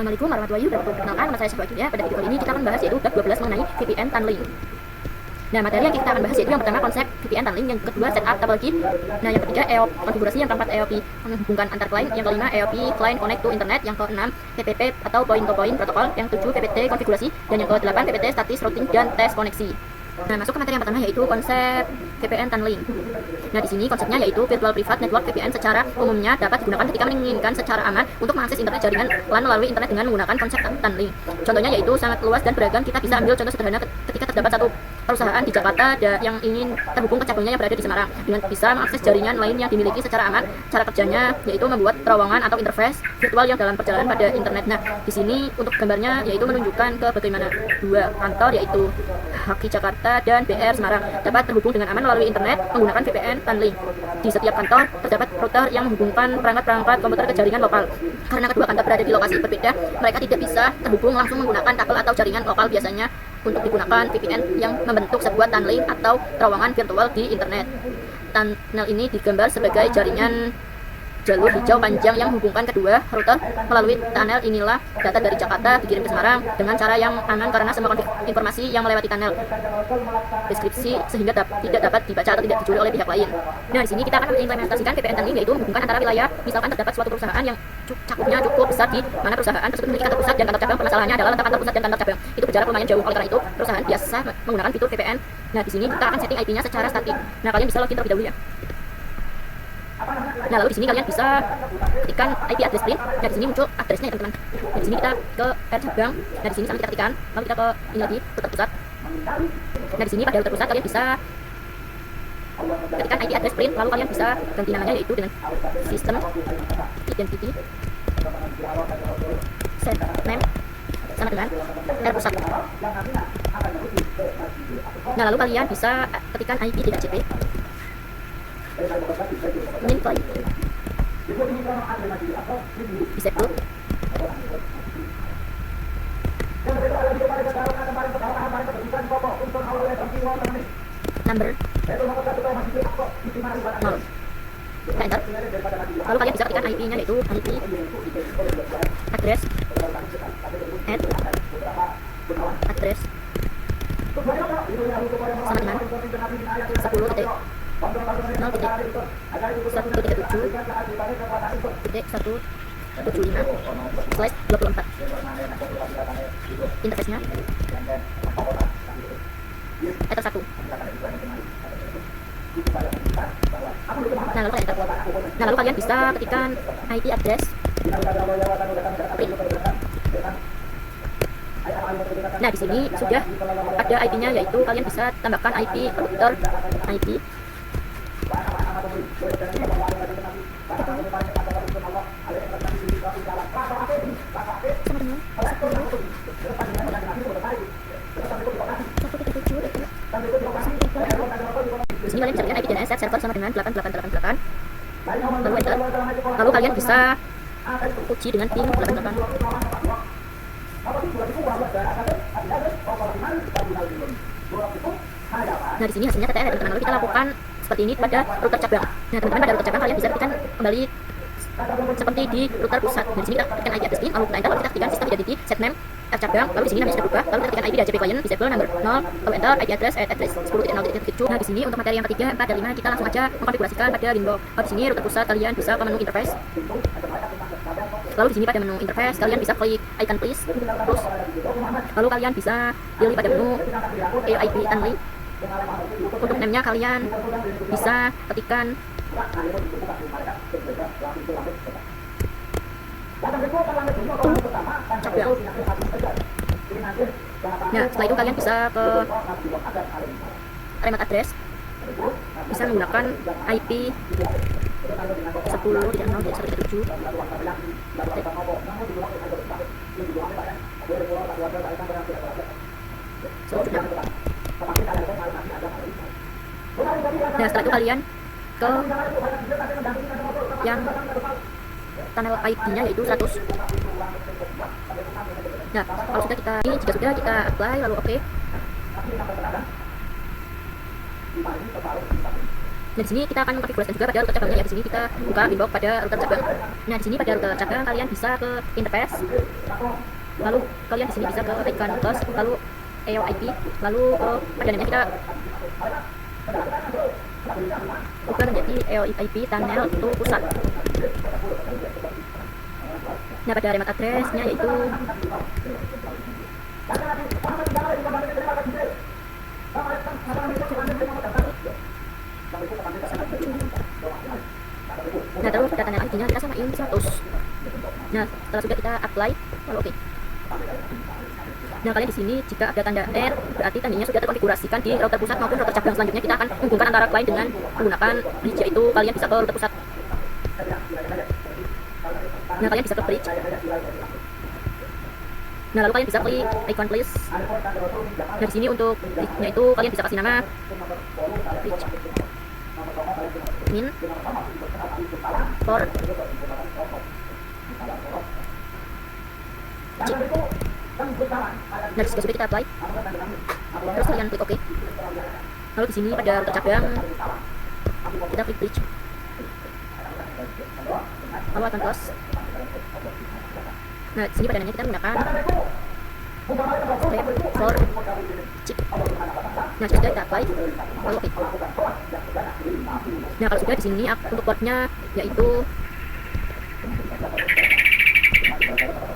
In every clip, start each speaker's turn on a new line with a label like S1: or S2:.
S1: Assalamualaikum warahmatullahi wabarakatuh. Perkenalkan, nama saya Syahwa Julia. Pada video kali ini kita akan bahas yaitu bab 12 mengenai VPN tunneling. Nah, materi yang kita akan bahas yaitu yang pertama konsep VPN tunneling, yang kedua setup topologi, nah yang ketiga EOP konfigurasi, yang keempat EOP menghubungkan antar klien, yang kelima EOP client connect to internet, yang keenam PPP atau point to point protokol, yang tujuh PPT konfigurasi, dan yang kedelapan PPT status routing dan tes koneksi. Nah, masuk ke materi yang pertama yaitu konsep VPN tunneling. Nah, di sini konsepnya yaitu virtual private network VPN secara umumnya dapat digunakan ketika menginginkan secara aman untuk mengakses internet jaringan LAN melalui internet dengan menggunakan konsep tunneling. Contohnya yaitu sangat luas dan beragam. Kita bisa ambil contoh sederhana ketika terdapat satu perusahaan di Jakarta yang ingin terhubung ke cabangnya yang berada di Semarang dengan bisa mengakses jaringan lain yang dimiliki secara aman. Cara kerjanya yaitu membuat terowongan atau interface virtual yang dalam perjalanan pada internet. Nah, di sini untuk gambarnya yaitu menunjukkan ke bagaimana dua kantor yaitu HQ Jakarta dan BR Semarang dapat terhubung dengan aman melalui internet menggunakan VPN tunneling. Di setiap kantor terdapat router yang menghubungkan perangkat-perangkat komputer ke jaringan lokal. Karena kedua kantor berada di lokasi berbeda, mereka tidak bisa terhubung langsung menggunakan kabel atau jaringan lokal. Biasanya untuk digunakan VPN yang membentuk sebuah tunneling atau terowongan virtual di internet. Tunnel ini digambar sebagai jaringan jalur hijau panjang yang menghubungkan kedua router. Melalui tunnel inilah data dari Jakarta dikirim ke Semarang dengan cara yang aman karena semua informasi yang melewati tunnel deskripsi sehingga tidak dapat dibaca atau tidak dicuri oleh pihak lain. Nah, di sini kita akan mengimplementasikan VPN tunneling yaitu menghubungkan antara wilayah. Misalkan terdapat suatu perusahaan yang cakupnya cukup besar di mana perusahaan tersebut memiliki kantor pusat dan kantor cabang. Permasalahannya adalah letak kantor pusat dan kantor cabang itu berjarak lumayan jauh. Oleh karena itu, perusahaan biasa menggunakan fitur VPN. Nah, di sini kita akan setting IP-nya secara statik. Nah, kalian bisa login terlebih dahulu ya. Nah, lalu di sini kalian bisa ketikkan IP address print. Nah, di sini muncul addressnya ya teman-teman. Nah, di sini kita ke R cabang. Nah, di sini sampai kita ketikkan. Lalu kita ke ini lagi, router pusat. Nah, di sini pada router pusat kalian bisa ketikkan IP address print. Lalu kalian bisa ganti namanya yaitu dengan sistem identity set name sama dengan R pusat. Nah, lalu kalian bisa ketikkan IP DHCP min client disable number 0. Kita enter. Lalu kalian bisa ketikkan IP-nya yaitu IP address add address sama dengan 10.1.1.175/24. Interface-nya Ether 1. Nah, lalu kalian bisa ketikkan IP address print. Nah, di sini sudah ada IP-nya yaitu kalian bisa tambahkan IP router IP di sini kalian bisa ketikkan IP DNS set server sama dengan 8888. Lalu enter. Lalu kalian bisa uji dengan ping 88. Nah, di sini hasilnya TTL ya teman-teman. Lalu kita lakukan seperti ini pada router cabang. Nah, teman-teman pada router cabang kalian bisa ketikkan kembali seperti di router pusat. Nah, di sini kita ketikkan IP address print, lalu kita enter, lalu kita ketikkan sistem identity set name R cabang, lalu di sini namanya sudah berubah, lalu kita ketikkan IP DHCP client disable number 0, lalu enter IP address address 10.0.7. Nah, di sini untuk materi yang ketiga, 4 dan 5 kita langsung aja mengkonfigurasikan pada window. Di sini router pusat kalian bisa ke menu interface. Lalu di sini pada menu interface kalian bisa klik icon plus. Lalu kalian bisa pilih pada menu IP tunneling. Untuk name-nya kalian bisa ketikkan cabang. Nah, setelah itu kalian bisa ke remote address, bisa menggunakan IP 10.0.1.7. Nah, setelah itu kalian ke yang tunnel ID-nya yaitu 100. Nah, kalau sudah jika sudah kita apply lalu oke. Nah, di sini kita akan mengkonfigurasikan juga pada router cabangnya ya. Di sini kita buka inbox pada router cabang. Nah, di sini pada router cabang kalian bisa ke interface. Lalu kalian di sini bisa ke icon plus, lalu EOIP, lalu pada namanya kita ubah menjadi EOIP tunnel to pusat. Nah, pada remote address-nya yaitu nah, terus pada tunnel ID-nya kita samain 100. Nah, setelah sudah kita apply, lalu oke. Nah, kalian di sini jika ada tanda R berarti tandanya sudah terkonfigurasikan di router pusat maupun router cabang. Selanjutnya kita akan menghubungkan antara klien dengan menggunakan bridge, yaitu kalian bisa ke router pusat. Nah, kalian bisa ke bridge. Nah, lalu kalian bisa klik icon please. Nah, di sini untuk bridge-nya itu kalian bisa kasih nama bridge min for chip. Nah, jika sudah kita apply, terus kalian klik OK. Lalu di sini pada router cabang kita klik bridge, lalu akan close. Nah, di sini pada nanya kita menggunakan step for chip. Nah, jika sudah kita apply, lalu OK. Nah, kalau sudah di sini untuk portnya yaitu,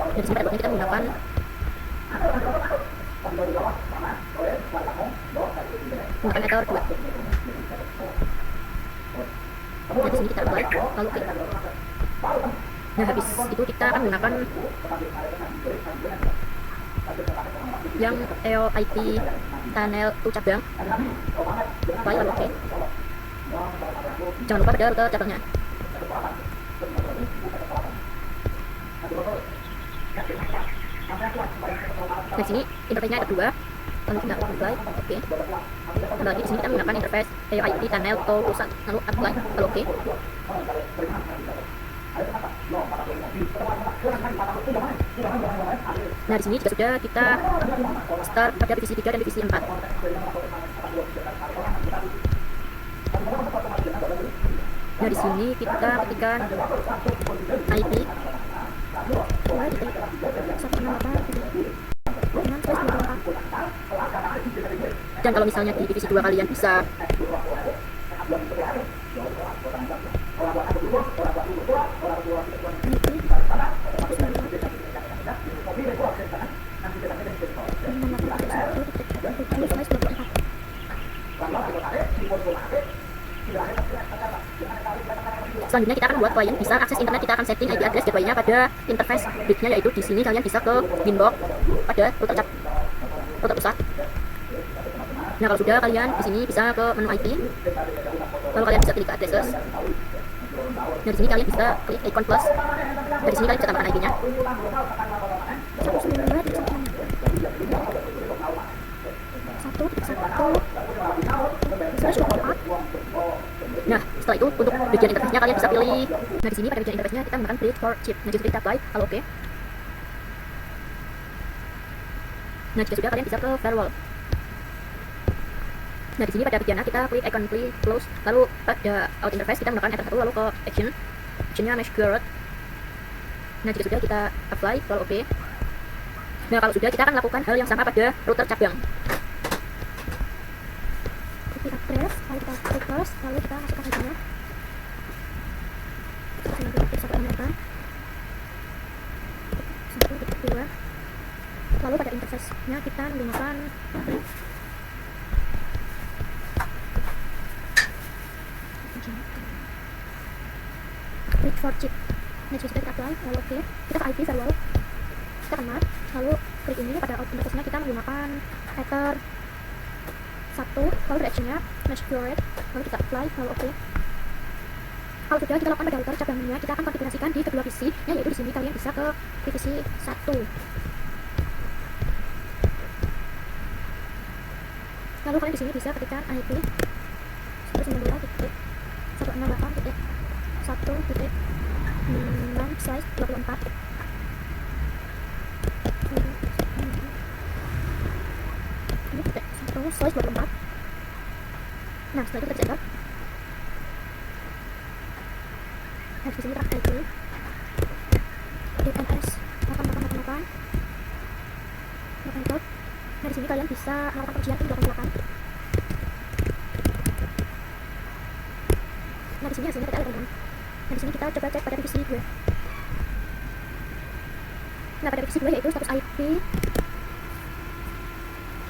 S1: nah, di sini pada portnya kita menggunakan ether 2. Nah, di sini kita apply, lalu OK. Nah, habis itu kita akan menggunakan yang EOIP tunnel to cabang, apply, lalu OK. Jangan lupa pada router cabangnya. Nah, di sini interface-nya ada 2. Lalu kita apply, oke. Nah, lagi di sini kita menggunakan interface EOIP tunnel to pusat, lalu apply, lalu oke. Nah, di sini juga sudah kita start pada divisi 3 dan divisi 4. Nah, di sini kita ketikkan IP dan kalau misalnya di divisi 2 kalian bisa selanjutnya kita akan buat klien bisa akses internet. Kita akan setting IP address gateway-nya pada interface bridge-nya, yaitu di sini kalian bisa ke inbox pada router pusat. Nah, kalau sudah kalian di sini bisa ke menu IP, lalu kalian bisa klik ke addresses. Nah, di sini kalian bisa klik icon plus. Dari sini kalian bisa tambahkan IP-nya. Nah, setelah itu untuk bagian interface-nya kalian bisa pilih. Nah, di sini pada bagian interface-nya kita menggunakan bridge for chip. Nah, jika sudah kita apply, lalu oke. Nah, jika sudah kalian bisa ke firewall. Nah, di sini pada bagian A kita klik icon close, lalu pada out interface kita menggunakan enter 1, lalu ke actionnya mesh current. Nah, jika sudah kita apply, lalu oke. Nah, kalau sudah kita akan lakukan hal yang sama pada router cabang. Klik address, lalu kita klik close, lalu kita masukkan IP-nya. Lalu pada interface-nya kita menggunakan bridge for chip. Nah, jika sudah kita apply, lalu oke. Kita ke IP firewall, kita kemat, lalu klik ini pada out interface-nya kita menggunakan ether 1, lalu direction-nya mesh current, lalu kita apply, lalu oke. Kalau sudah kita lakukan pada router cabangnya, kita akan konfigurasikan di kedua divisi, yaitu di sini kalian bisa ke divisi 1. Lalu kalian di sini bisa ketikkan IP 192.1.1.6/24. Ini 1/24. Nah, setelah itu kita bisa enter. Nah, di sini kita IP DNS 8888 enter. Nah, di sini kalian bisa melakukan perujian pin 28. Nah, di sini hasilnya kita lihat teman-teman. Nah, di sini kita coba cek pada divisi 2. Nah, pada divisi 2 yaitu status IP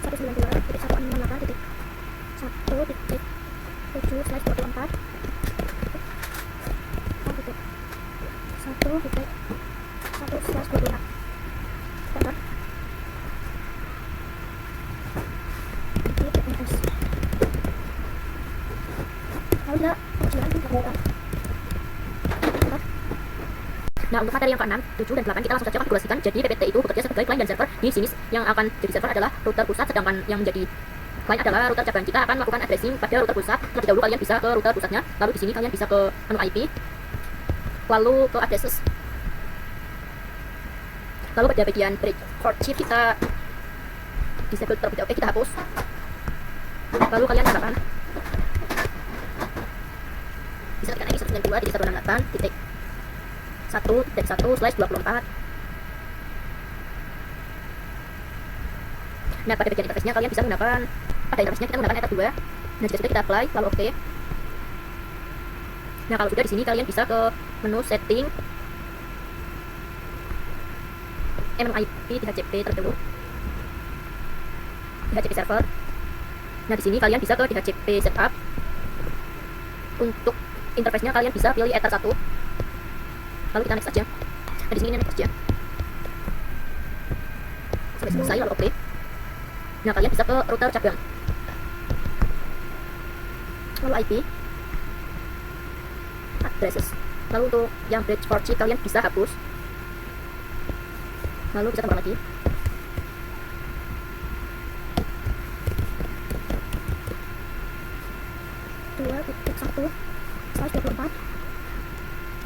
S1: 192.168.1.7/24 1.1/26 enter. DNS. Lalu kita pengujian pin 28. Nah, untuk materi yang ke-6, 7, dan 8 kita langsung saja konfigurasikan. Jadi PPT itu bekerja sebagai client dan server. Di sini yang akan jadi server adalah router pusat, sedangkan yang menjadi client adalah router cabang. Kita akan melakukan addressing pada router pusat. Terlebih dahulu kalian bisa ke router pusatnya, lalu di sini kalian bisa ke menu IP, lalu ke addresses. Lalu pada bagian bridge for chip kita disable terlebih dahulu. Kita hapus. Lalu kalian tambahkan bisa tekan x 192.168.1.1/24. Nah, pada bagian interface-nya kalian bisa menggunakan, pada interface-nya kita menggunakan Ether 2. Nah, jika sudah kita apply, lalu oke. Nah, kalau sudah di sini kalian bisa ke menu setting, MIP DHCP terlebih dahulu, DHCP server. Nah, di sini kalian bisa ke DHCP setup. Untuk interface-nya kalian bisa pilih Ether 1. Lalu kita next aja. Nah, di sini next aja sampai selesai, lalu oke. Nah, kalian bisa ke router cabang, lalu IP, addresses. Lalu untuk yang bridge for chip kalian bisa hapus, lalu bisa tambah lagi.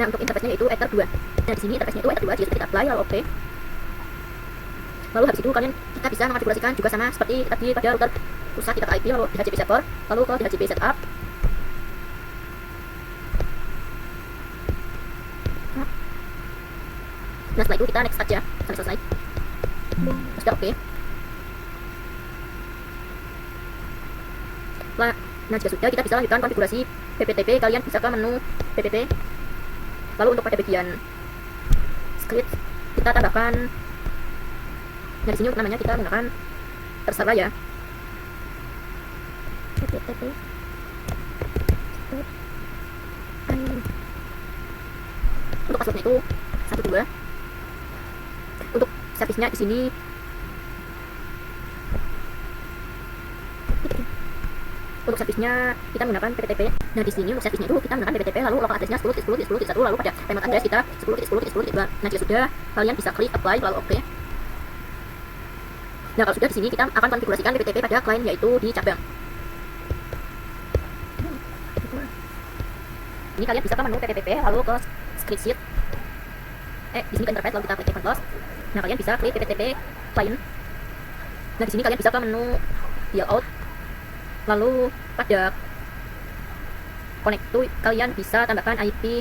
S1: Nah, untuk interface-nya yaitu Ether 2. Nah, di sini interface-nya itu Ether 2, jika kita apply, lalu oke. Lalu habis itu kalian kita bisa mengkonfigurasikan juga sama seperti tadi pada router pusat. Kita ke IP, lalu DHCP server, lalu ke DHCP setup. Nah, setelah itu kita next aja sampai selesai. Sudah oke. Nah, jika sudah, kita bisa lanjutkan konfigurasi PPTP. Kalian bisa ke menu PPT. Lalu untuk pada bagian script kita tambahkan. Nah, di sini untuk namanya kita menggunakan terserah ya. PPTP. Untuk passwordnya itu 12. Untuk servisnya di sini untuk servisnya kita menggunakan PPTP. Nah, di sini untuk servisnya itu kita menggunakan PPTP, lalu lokal addressnya 10.10.10.1, lalu pada remote address kita 10.10.10.2. Nah, jika sudah, kalian bisa klik apply, lalu oke. Nah, kalau sudah, di sini kita akan konfigurasikan PPTP pada klien yaitu di cabang. Ini kalian bisa ke menu PPTP, lalu ke script sheet. Di sini ke interface, lalu kita klik event close. Nah, kalian bisa klik PPTP client. Nah, di sini kalian bisa ke menu dialout. Lalu pada connect to kalian bisa tambahkan IP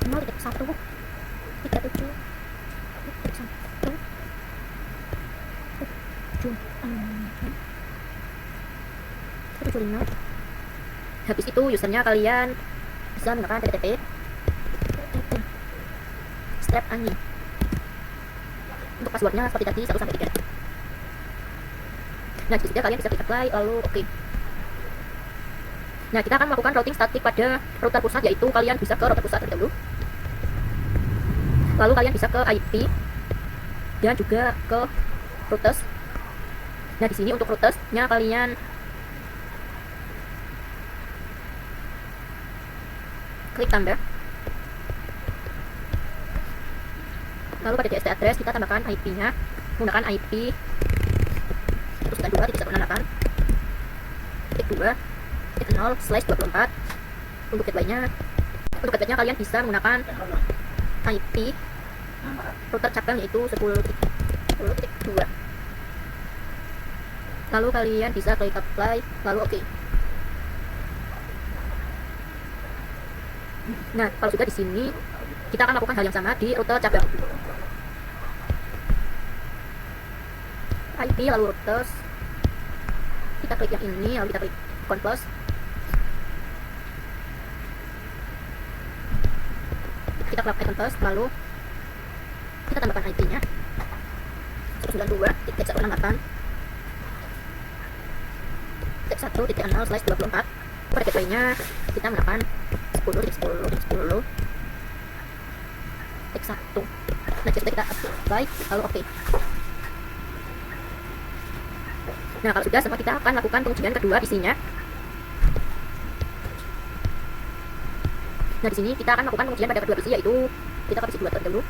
S1: 0.1.37.1.75. Habis itu usernya kalian bisa menggunakan PPTP strap ani. Untuk passwordnya seperti tadi 1-3. Nah, jika kalian bisa klik apply, lalu oke. Nah, kita akan melakukan routing statik pada router pusat, yaitu kalian bisa ke router pusat terlebih dahulu. Lalu kalian bisa ke IP dan juga ke routers. Nah, di sini untuk routersnya kalian klik tambah. Lalu pada DST address kita tambahkan IP-nya menggunakan IP 192.168.2.0/24. Untuk gateway-nya kalian bisa menggunakan IP router cabang yaitu 10.10.2. Lalu kalian bisa klik apply, lalu oke. Nah, kalau sudah di sini kita akan lakukan hal yang sama di rute cabang. IP lalu routers. Kita klik yang ini, lalu kita klik Converse. Kita klik Converse, lalu kita tambahkan IP-nya 192.168.1.0/24. Pada gateway-nya kita menekan 10.10.10.1. Nah, sudah kita apply, lalu oke. Nah, kalau sudah semua, kita akan lakukan pengujian kedua isinya. Nah, di sini kita akan lakukan pengujian pada kedua PC, yaitu kita ke PC 2 terlebih dahulu.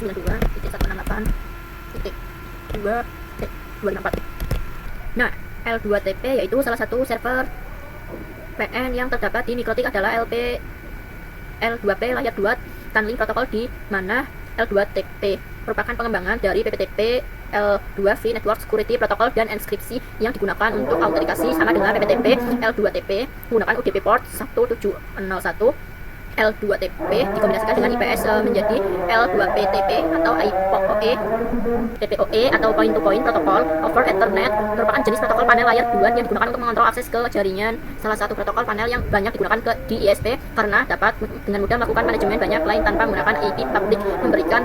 S1: 192.168.2.264. Nah, L2TP yaitu salah satu server PN yang terdapat di Mikrotik adalah L2P layer 2 tunneling protokol, di mana L2TP merupakan pengembangan dari PPTP L2V Network Security Protocol dan enskripsi yang digunakan untuk autentikasi sama dengan PPTP. L2TP menggunakan UDP port 1701. L2TP dikombinasikan dengan IPS menjadi L2PTP atau TPOE atau Point to Point Protocol over Ethernet, merupakan jenis protokol panel layer 2 yang digunakan untuk mengontrol akses ke jaringan. Salah satu protokol panel yang banyak digunakan di ISP karena dapat dengan mudah melakukan manajemen banyak klien tanpa menggunakan IP public, memberikan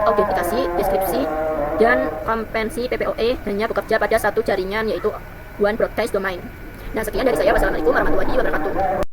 S1: autentikasi, deskripsi, dan kompensi. PPOE hanya bekerja pada satu jaringan, yaitu One Broadcast Domain. Nah, sekian dari saya. Wassalamualaikum warahmatullahi wabarakatuh.